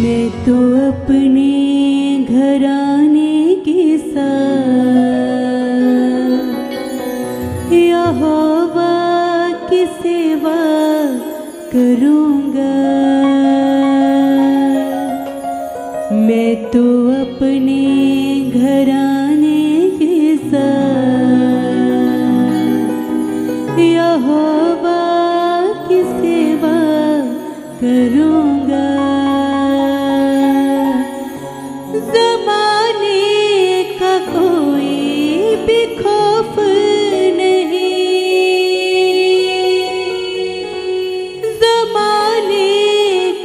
मैं तो अपने घराने के साथ यहोवा की सेवा करूँगा। मैं तो अपने घराने के साथ यहोवा की सेवा करूँगा। ज़माने का कोई भी खौफ नहीं, ज़माने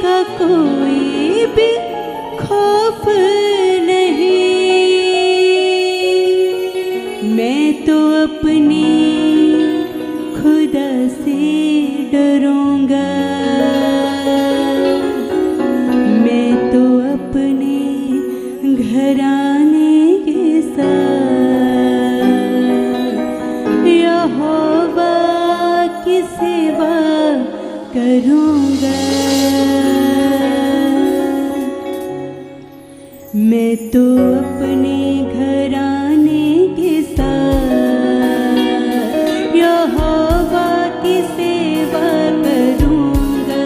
का कोई भी खौफ नहीं। मैं तो अपने खुदा से डरूँगा। मैं तो अपने घराने के साथ यहोवा की सेवा करूँगा। मैं तो अपने घराने के साथ यहोवा की सेवा करूँगा।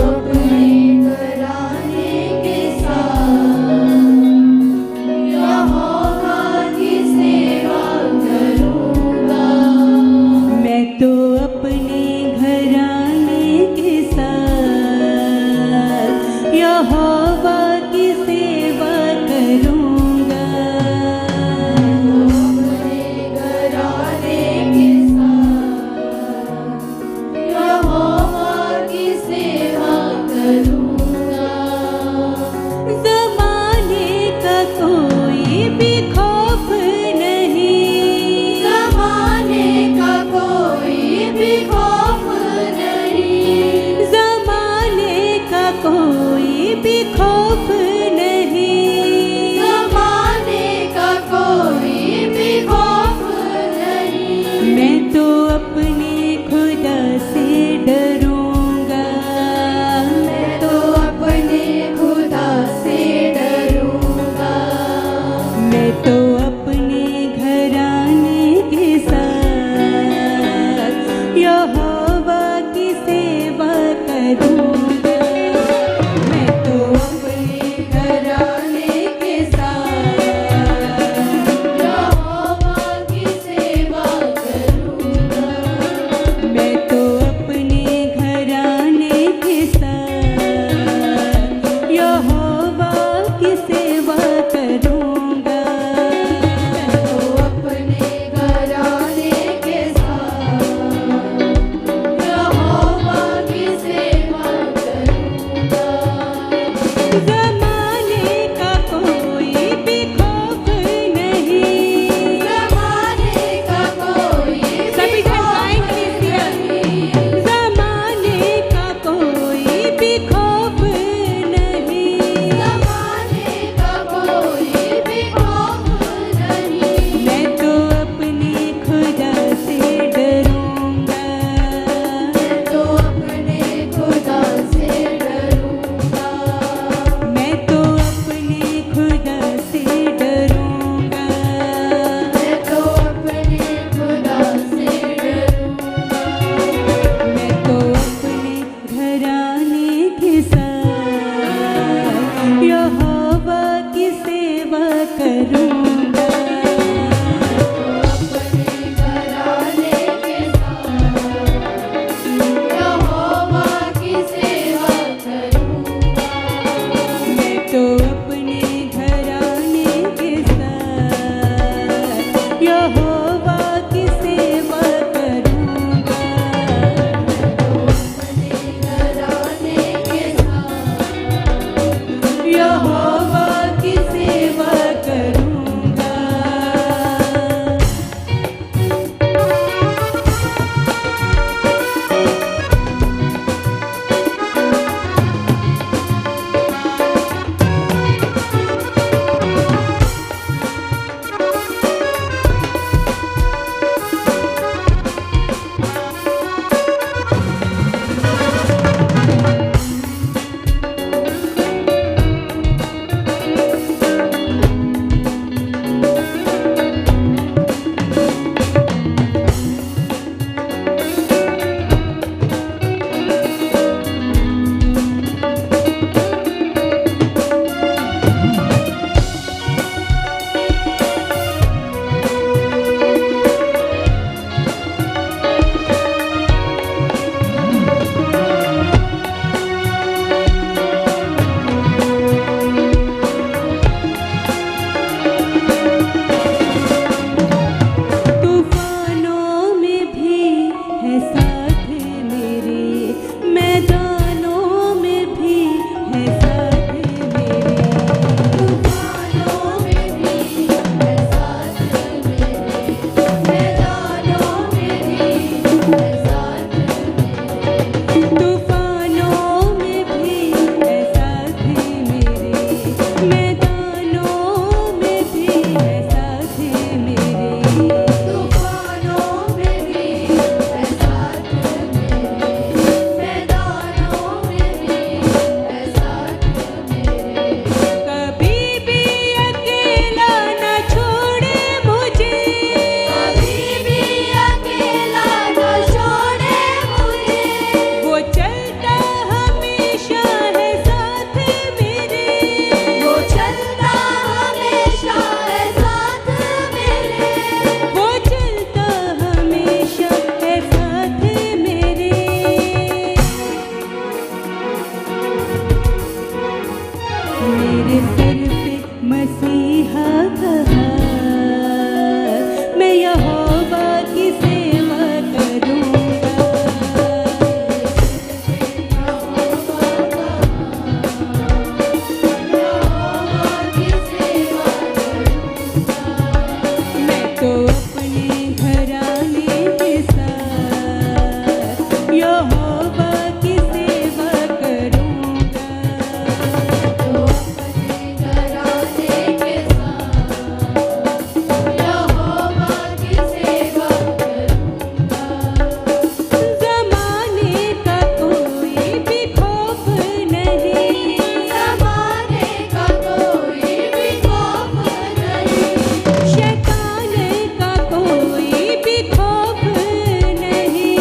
अपने घराने के साथ यहोवा की सेवा करूँगा। मैं तो अपने घराने के साथ यहोवा की सेवा करूँगा। अपने घराने के साथ यहोवा की सेवा करूँगा। ज़माने का कोई भी खौफ नहीं, ज़माने का कोई भी खौफ नहीं, ज़माने का कोई भी खौफ नहीं। ज़माने का कोई भी खौफ नहीं। मैं तो अपने खुदा से डरूँगा। मैं तो अपने खुदा से डरूँगा। मैं तो अपने घराने के साथ यहोवा की सेवा करूँगा। मैं तो अपने मेरे सर पे मसीहा कहा, मैं यहोवा की सेवा करूँगा। मैं तो अपने घराने के साथ यहोवा की सेवा करूँगा। ज़माने का कोई भी खौफ नहीं, शैतान का कोई भी खौफ नहीं,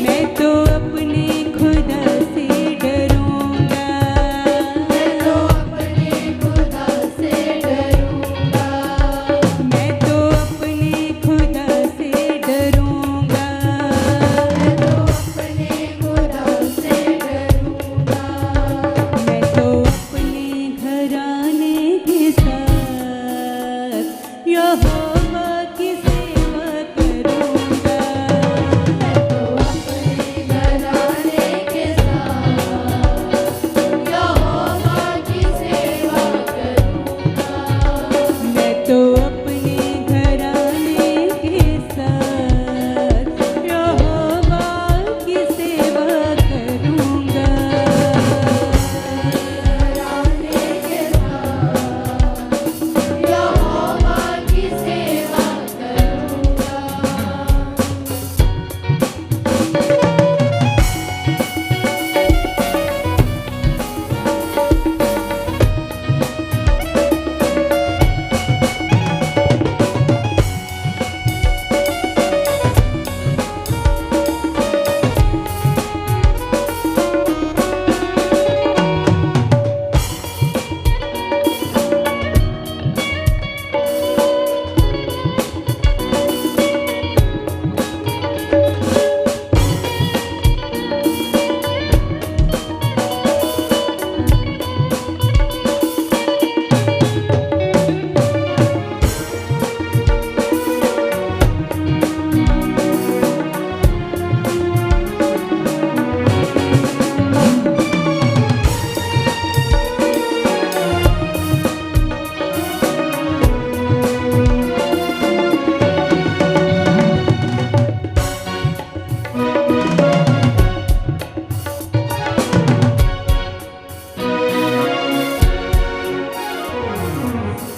मैं तो अपने खुदा से डरूँगा। मैं तो अपने खुदा से डरूँगा। मैं तो अपने खुदा से डरूँगा। मैं तो अपने घराने के साथ यहोवा की सेवा करूँगा। मैं तो अपने घराने के साथ यहोवा की सेवा करूँगा।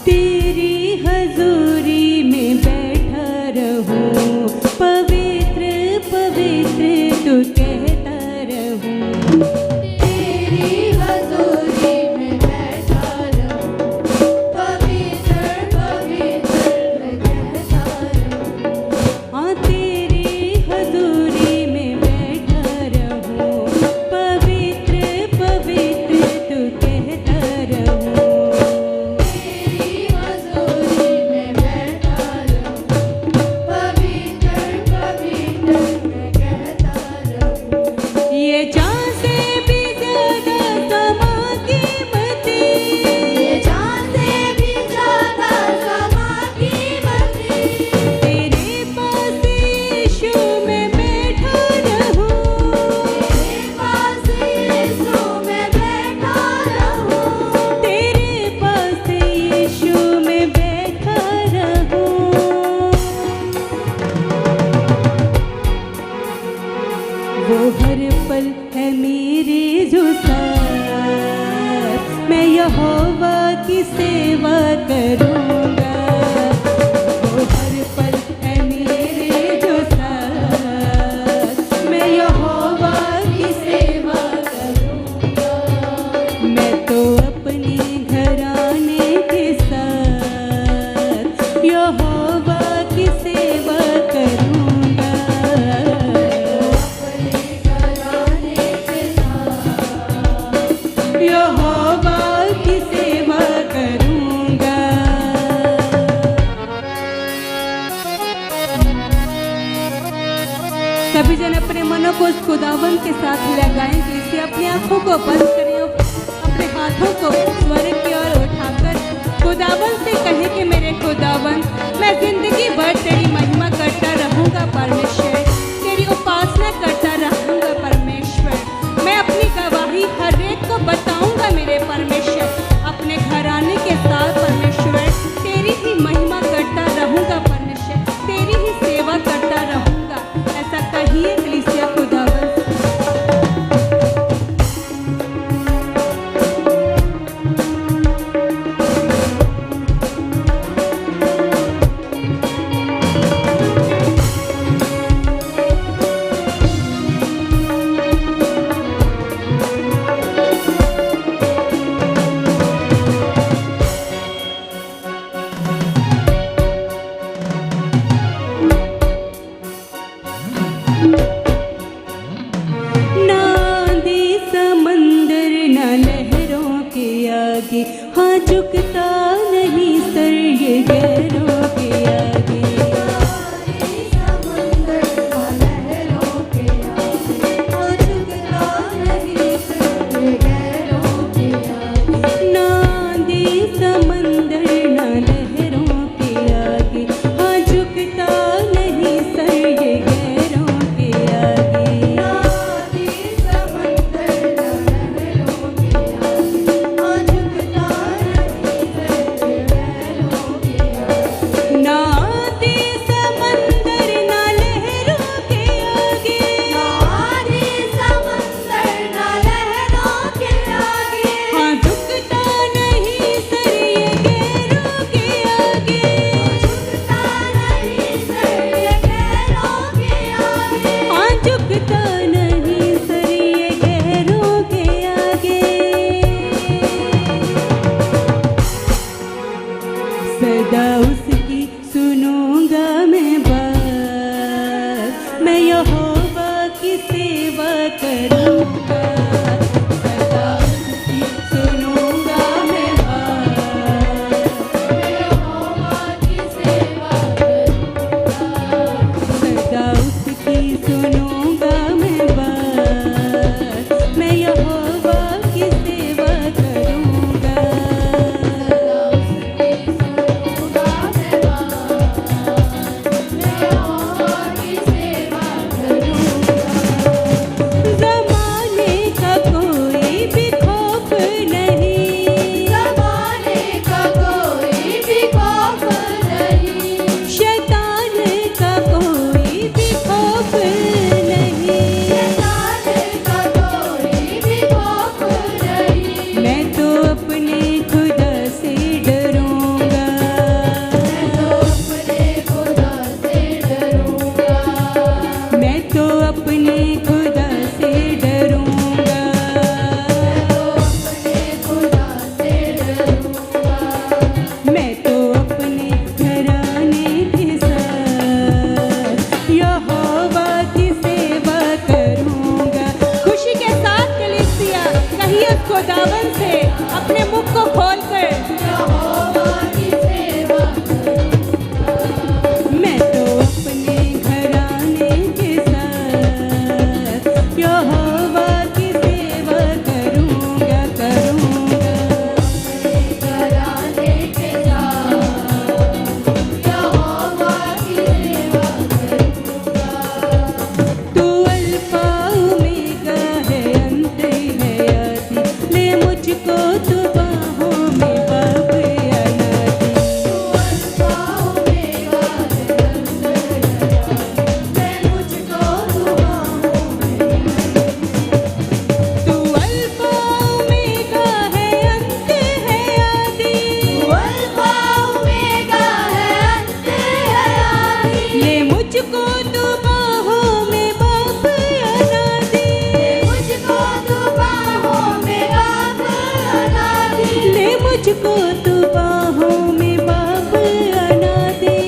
तेरी हजूरी में बैठा रहूं, पवित्र पवित्र तू कहता रहूं। हाँ, तेरी हजूरी में बैठा रहूं, पवित्र पवित्र तू कहता रहूं। ये जान से भी ज्यादा समा कीमती, तेरे पास यीशु में बैठा रहूं। तेरे पास यीशु में बैठा रहूं। वो हर पल है मेरे जो साथ, मैं यहोवा की सेवा करूँगा। वो हर पल है मेरे जो साथ, मैं यहोवा की सेवा करूँगा। मैं तो अपने घराने के साथ यहोवा की सेवा करूँगा। यहोवा की सेवा करूँगा। अपने मनों को उस खुदावन के साथ लगाएं। इसे अपनी आंखों को बंद करें और अपने हाथों को स्वर्ग की ओर उठाकर खुदावन से कहे कि मेरे खुदावन, मैं जिंदगी भर तेरी महिमा करता रहूंगा परमेश्वर, तेरी उपासना करता रहूंगा परमेश्वर। मैं अपनी गवाही हर एक को बताऊंगा मेरे परमेश्वर, अपने घराने के साथ परमेश्वर तेरी ही महिमा करता रहूंगा परमेश्वर, तेरी ही सेवा करता रहूंगा। ऐसा कहिए कलीसिया खुदावन। हाँ झुकता नहीं सर ये गैरों के आगे। समंदर का लहरों के आगे, हाँ झुकता नहीं सर ये गैरों के आगे। ना दे समंदर ना लहरों के आगे, हाँ झुकता नहीं सर ये गैरों के आगे। ना दे समंदर ना लहरों के आगे, हाँ झुकता नहीं सर ये गैरों के आगे। ना दे समंदर ना लहरों के आगे, ना दे समंदर ना लहरों के आगे, हाँ झुकता नहीं सर ये गैरों के आगे। झुकता नहीं सर ये गैरों के आगे। हाँ झुकता नहीं सर ये गैरों के आगे। सदा उसकी सुनूंगा मैं बात, मैं यहोवा की सेवा करूंगा। सदा उसकी सुनूंगा मैं बात, यहोवा की सेवा करूंगा। सदा उसकी सुनूंगा मैं बात, मैं यहोवा की सेवा करूंगा। उसकी सुनूंगा मैं बात, मैं यहोवा की सेवा करूंगा। ज़माने का कोई भी खौफ नहीं, ज़माने का कोई भी खौफ नहीं, शैतान का कोई भी खौफ नहीं। शैतान का कोई भी खौफ नहीं। मैं तो अपने खुदा से डरूंगा, मैं तो अपने खुदा से डरूंगा। मैं तो अपने खुदा से डरूंगा। तो अपने खुदा से डरूंगा। मैं तो अपने घराने के साथ यहोवा की सेवा करूंगा। खुशी के साथ कलीसिया कहिए खुदावन से अपने मुख को खोलकर, यहोवा की सेवा करूंगा। मैं तो अपने घराने के साथ यहोवा की सेवा करूंगा करूंगा। घराने के साथ यहोवा की सेवा करूंगा। तू अल्फा ओमेगा है, अंत है आदि, ले मुझको तू बाहों में बाप अनादि। तू अल्फा ओमेगा है, अंत है आदि, मैं मुझको तू बाहों में। तू अल्फा ओमेगा है, अंत है आदि, तू अल्फा ओमेगा है, अंत है आदि, ले मुझको तू बाहों में बाप अनादि। मुझको तू बाहों में बाप अनादि। ले मुझको तू बाहों में बाप अनादि।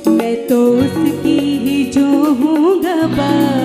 मैं तो उसकी ही जो हूँ गवाह,